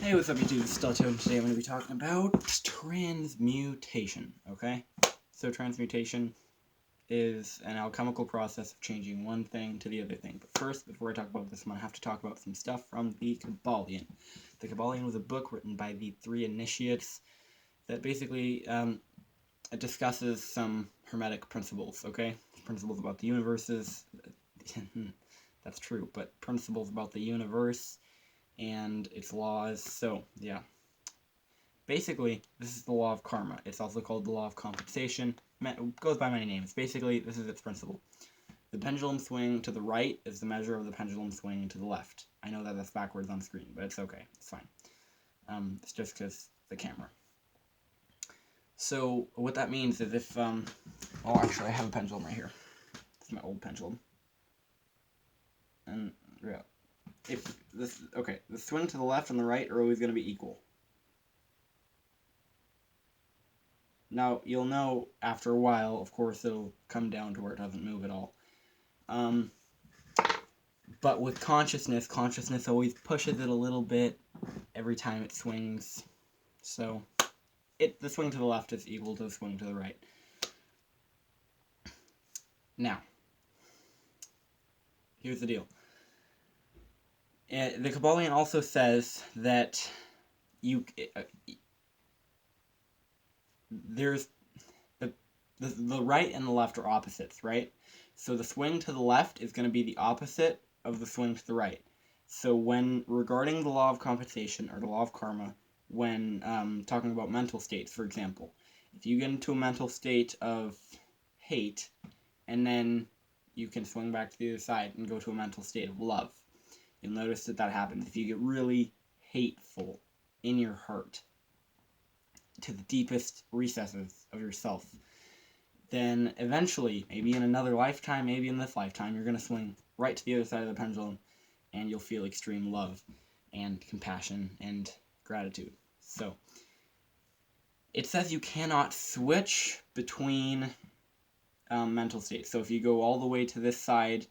Hey, what's up YouTube, it's Delto, and today I'm going to be talking about transmutation, okay? So transmutation is an alchemical process of changing one thing to the other thing. But first, before I talk about this, I'm going to have to talk about some stuff from the Kabbalion. The Kabbalion was a book written by the three initiates that basically it discusses some hermetic principles, okay? Principles about the universes, that's true, but principles about the universe and its laws. So yeah, basically this is the law of karma. It's also called the law of compensation. It goes by many names. Basically, this is its principle. The pendulum swing to the right is the measure of the pendulum swing to the left. I know that that's backwards on screen, but it's okay, it's fine. It's just because the camera. So what that means is if oh, actually I have a pendulum right here. It's my old pendulum. And yeah, if this, okay, the swing to the left and the right are always going to be equal. Now, you'll know after a while, of course, it'll come down to where it doesn't move at all. But with consciousness always pushes it a little bit every time it swings. So, the swing to the left is equal to the swing to the right. Now, here's the deal. The Kabbalion also says that there's the right and the left are opposites, right? So the swing to the left is going to be the opposite of the swing to the right. So when regarding the law of compensation or the law of karma, when talking about mental states, for example, if you get into a mental state of hate and then you can swing back to the other side and go to a mental state of love, you'll notice that that happens. If you get really hateful in your heart to the deepest recesses of yourself, then eventually, maybe in another lifetime, maybe in this lifetime, you're going to swing right to the other side of the pendulum and you'll feel extreme love and compassion and gratitude. So, it says you cannot switch between mental states. So if you go all the way to this side,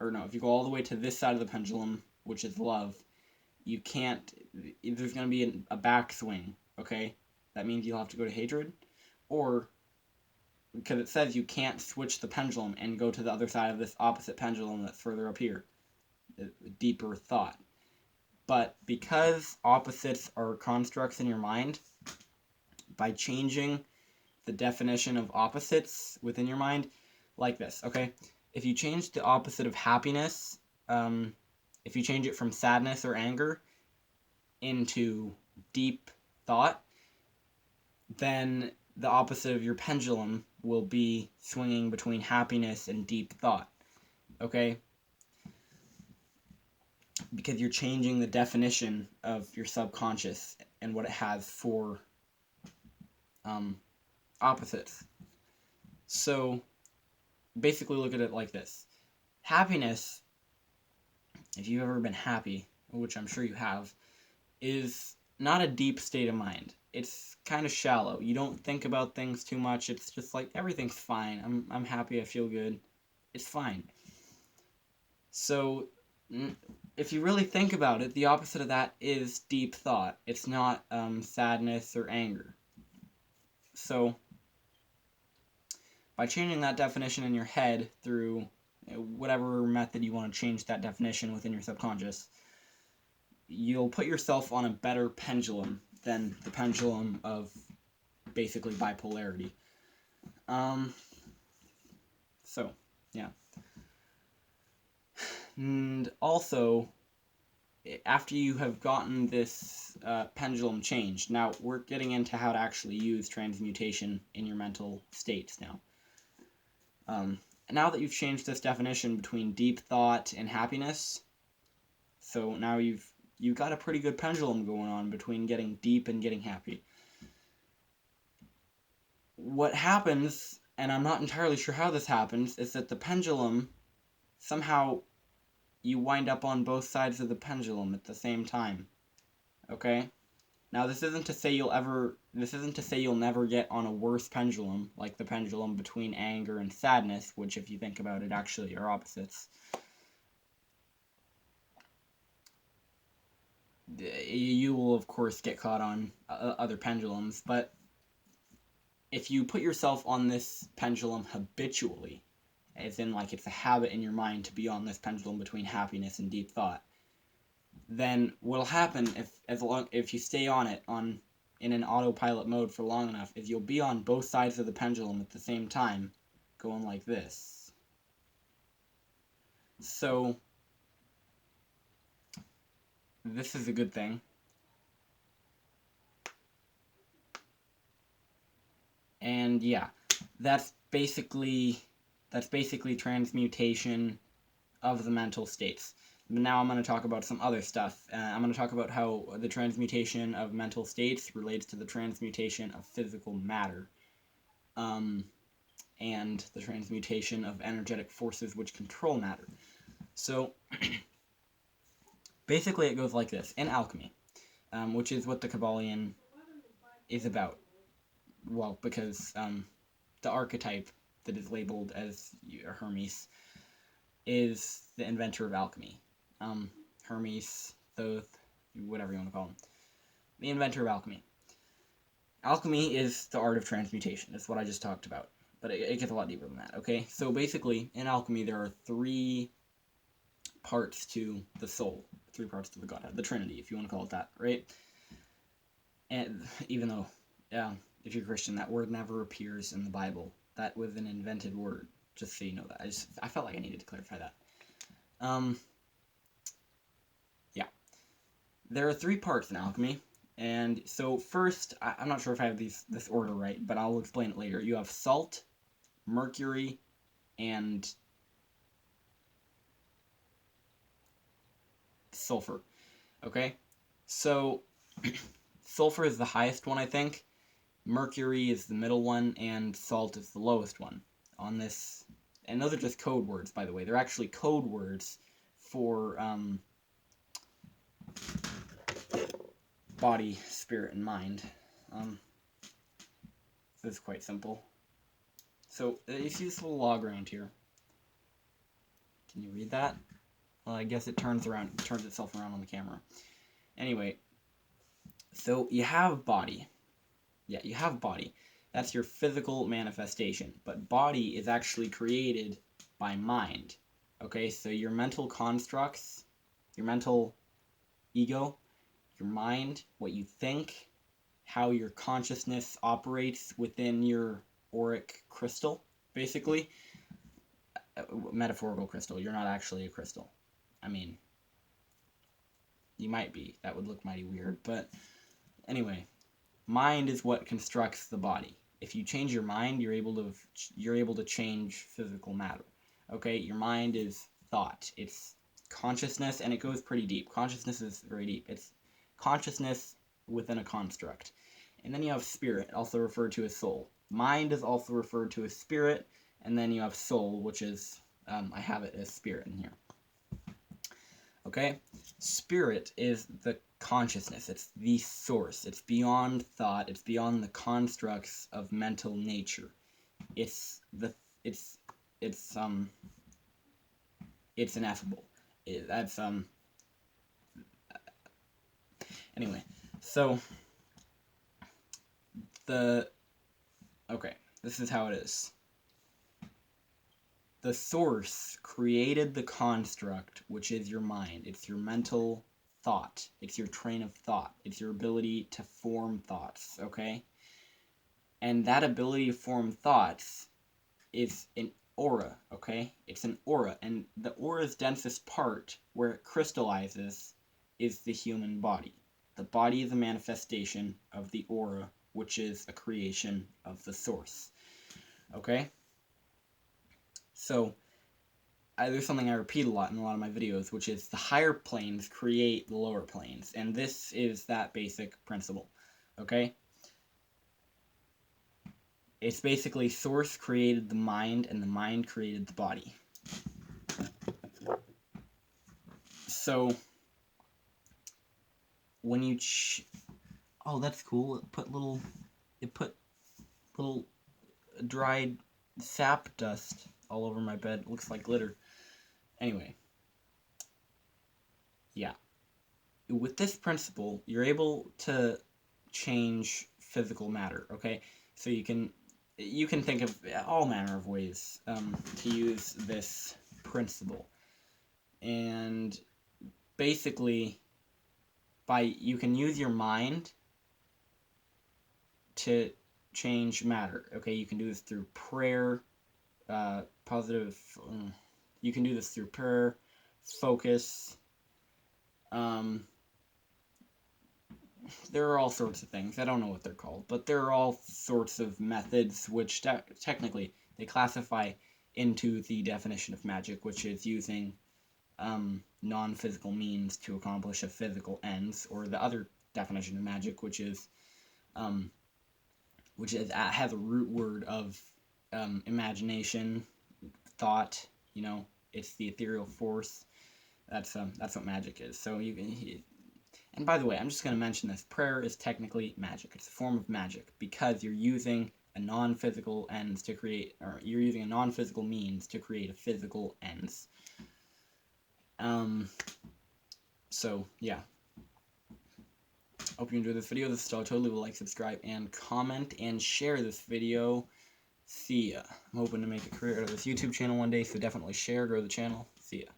if you go all the way to this side of the pendulum, which is love, you can't, there's going to be a backswing, okay? That means you'll have to go to hatred, or because it says you can't switch the pendulum and go to the other side of this opposite pendulum that's further up here, a deeper thought. But because opposites are constructs in your mind, by changing the definition of opposites within your mind, like this, okay? If you change the opposite of happiness, if you change it from sadness or anger into deep thought, then the opposite of your pendulum will be swinging between happiness and deep thought, okay? Because you're changing the definition of your subconscious and what it has for opposites. So, basically look at it like this. Happiness, if you've ever been happy, which I'm sure you have, is not a deep state of mind. It's kind of shallow. You don't think about things too much. It's just like, everything's fine. I'm happy. I feel good. It's fine. So, if you really think about it, the opposite of that is deep thought. It's not sadness or anger. So, by changing that definition in your head through whatever method you want to change that definition within your subconscious, you'll put yourself on a better pendulum than the pendulum of basically bipolarity. So, yeah. And also, after you have gotten this pendulum changed, now we're getting into how to actually use transmutation in your mental states now. Now that you've changed this definition between deep thought and happiness, so now you've got a pretty good pendulum going on between getting deep and getting happy. What happens, and I'm not entirely sure how this happens, is that the pendulum, somehow you wind up on both sides of the pendulum at the same time. Okay? Now this isn't to say you'll never get on a worse pendulum, like the pendulum between anger and sadness, which if you think about it actually are opposites. you will of course get caught on other pendulums, but if you put yourself on this pendulum habitually, as in like it's a habit in your mind to be on this pendulum between happiness and deep thought, then what'll happen if you stay on it in an autopilot mode for long enough is you'll be on both sides of the pendulum at the same time, going like this. So this is a good thing. And yeah, that's basically transmutation of the mental states. But now I'm going to talk about some other stuff. I'm going to talk about how the transmutation of mental states relates to the transmutation of physical matter, and the transmutation of energetic forces which control matter. So basically it goes like this. In alchemy, which is what the Kabbalion is about. Well, because the archetype that is labeled as Hermes is the inventor of alchemy. Hermes, Thoth, whatever you want to call him. The inventor of alchemy. Alchemy is the art of transmutation. That's what I just talked about. But it gets a lot deeper than that, okay? So basically, in alchemy, there are 3 parts to the soul. 3 parts to the Godhead. The Trinity, if you want to call it that, right? And even though, if you're Christian, that word never appears in the Bible. That was an invented word, just so you know that. I felt like I needed to clarify that. Yeah. There are 3 parts in alchemy, and so first, I'm not sure if I have this order right, but I'll explain it later. You have salt, mercury, and sulfur, okay? So, sulfur is the highest one, I think. Mercury is the middle one, and salt is the lowest one on this. And those are just code words, by the way. They're actually code words for body, spirit, and mind. This is quite simple. So, you see this little log around here? Can you read that? Well, I guess it turns itself around on the camera. Anyway, so you have body. Yeah, you have body. That's your physical manifestation. But body is actually created by mind. Okay, so your mental constructs, your mental ego, your mind, what you think, how your consciousness operates within your auric crystal, basically. Metaphorical crystal. You're not actually a crystal. I mean, you might be. That would look mighty weird. But anyway, mind is what constructs the body. If you change your mind, you're able to change physical matter. Okay, your mind is thought. It's consciousness, and it goes pretty deep. Consciousness is very deep. It's consciousness within a construct. And then you have spirit, also referred to as soul. Mind is also referred to as spirit, and then you have soul, which is, I have it as spirit in here. Okay? Spirit is the consciousness. It's the source. It's beyond thought. It's beyond the constructs of mental nature. It's ineffable. Anyway, so this is how it is. The source created the construct, which is your mind. It's your mental thought. It's your train of thought. It's your ability to form thoughts, okay? And that ability to form thoughts is an aura, okay? It's an aura, and the aura's densest part, where it crystallizes, is the human body. The body is a manifestation of the aura, which is a creation of the source, okay? So, there's something I repeat a lot in a lot of my videos, which is the higher planes create the lower planes, and this is that basic principle, okay? It's basically source created the mind, and the mind created the body. So, when you oh, that's cool. It put little dried sap dust all over my bed. It looks like glitter. Anyway. Yeah. with this principle, you're able to change physical matter, okay? So you can think of all manner of ways to use this principle. And basically, you can use your mind to change matter, okay? You can do this through prayer, positive, you can do this through prayer, focus, there are all sorts of things. I don't know what they're called, but there are all sorts of methods which technically they classify into the definition of magic, which is using non-physical means to accomplish a physical ends, or the other definition of magic, which has a root word of imagination, thought. You know, it's the ethereal force. That's what magic is. So you can. And by the way, I'm just going to mention this. Prayer is technically magic. It's a form of magic because you're using a non-physical ends to create, or you're using a non-physical means to create a physical ends. So yeah. Hope you enjoyed this video. This is totally will like, subscribe, and comment, and share this video. See ya. I'm hoping to make a career out of this YouTube channel one day, so definitely share, grow the channel. See ya.